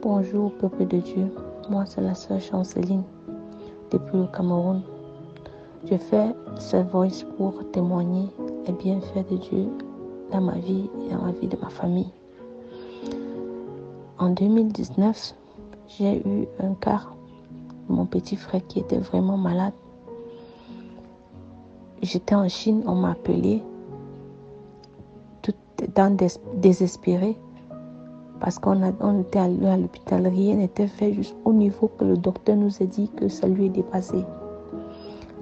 Bonjour, peuple de Dieu. Moi, c'est la sœur Chanceline, depuis le Cameroun. Je fais ce voice pour témoigner les bienfaits de Dieu dans ma vie et dans la vie de ma famille. En 2019, j'ai eu un cas de mon petit frère qui était vraiment malade. J'étais en Chine, on m'a appelé, tout désespéré, parce qu'on était allé à l'hôpital, rien n'était fait juste au niveau que le docteur nous a dit que ça lui est dépassé.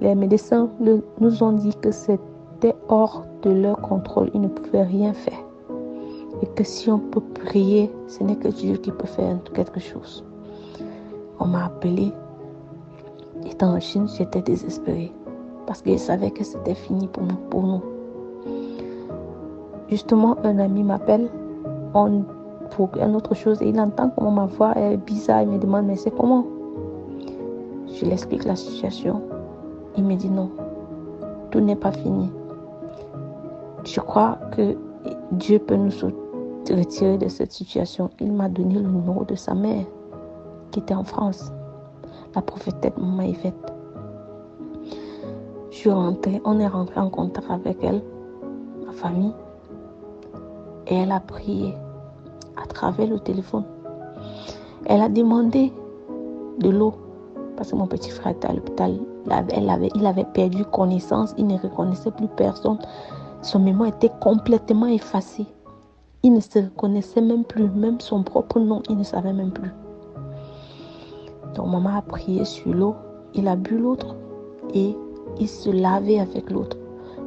Les médecins nous ont dit que c'était hors de leur contrôle, ils ne pouvaient rien faire. Et que si on peut prier, ce n'est que Dieu qui peut faire quelque chose. On m'a appelé, étant en Chine, j'étais désespérée, parce que je savais que c'était fini pour nous. Justement, un ami m'appelle pour une autre chose et il entend comment ma voix est bizarre. Il me demande, mais c'est comment? Je lui explique la situation. Il me dit non, tout n'est pas fini. Je crois que Dieu peut nous retirer de cette situation. Il m'a donné le numéro de sa mère qui était en France, la prophétesse Maman Yvette. On est rentré en contact avec elle, ma famille, et elle a prié à travers le téléphone. Elle a demandé de l'eau parce que mon petit frère était à l'hôpital. Il avait perdu connaissance, il ne reconnaissait plus personne. Son mémoire était complètement effacée. Il ne se reconnaissait même plus, même son propre nom, il ne savait même plus. Donc maman a prié sur l'eau, il a bu l'autre et il se lavait avec l'autre.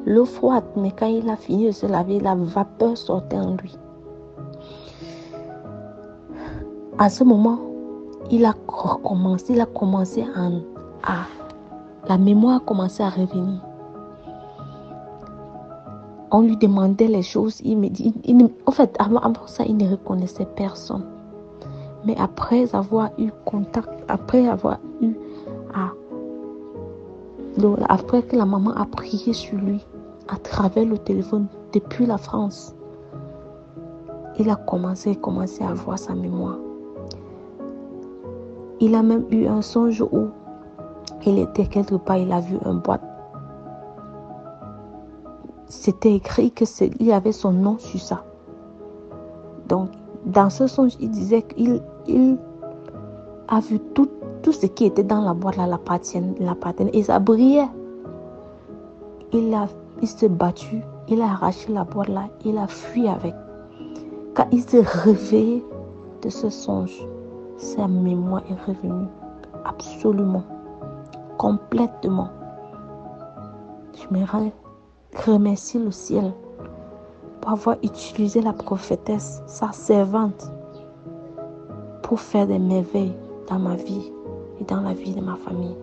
L'eau froide, mais quand il a fini de se laver, la vapeur sortait en lui. À ce moment, il a commencé la mémoire a commencé à revenir. On lui demandait les choses, il me dit, en fait, avant ça, il ne reconnaissait personne. Mais après avoir eu contact, après que la maman a prié sur lui à travers le téléphone depuis la France, il a commencé à voir sa mémoire. Il a même eu un songe où il était quelque part, il a vu une boîte. C'était écrit qu'il y avait son nom sur ça. Donc, dans ce songe, il disait qu'il a vu tout ce qui était dans la boîte là, l'appartenait, et ça brillait. Il s'est battu, il a arraché la boîte là, il a fui avec. Quand il s'est réveillé de ce songe, sa mémoire est revenue absolument, complètement. Je me remercie le ciel pour avoir utilisé la prophétesse, sa servante, pour faire des merveilles dans ma vie et dans la vie de ma famille.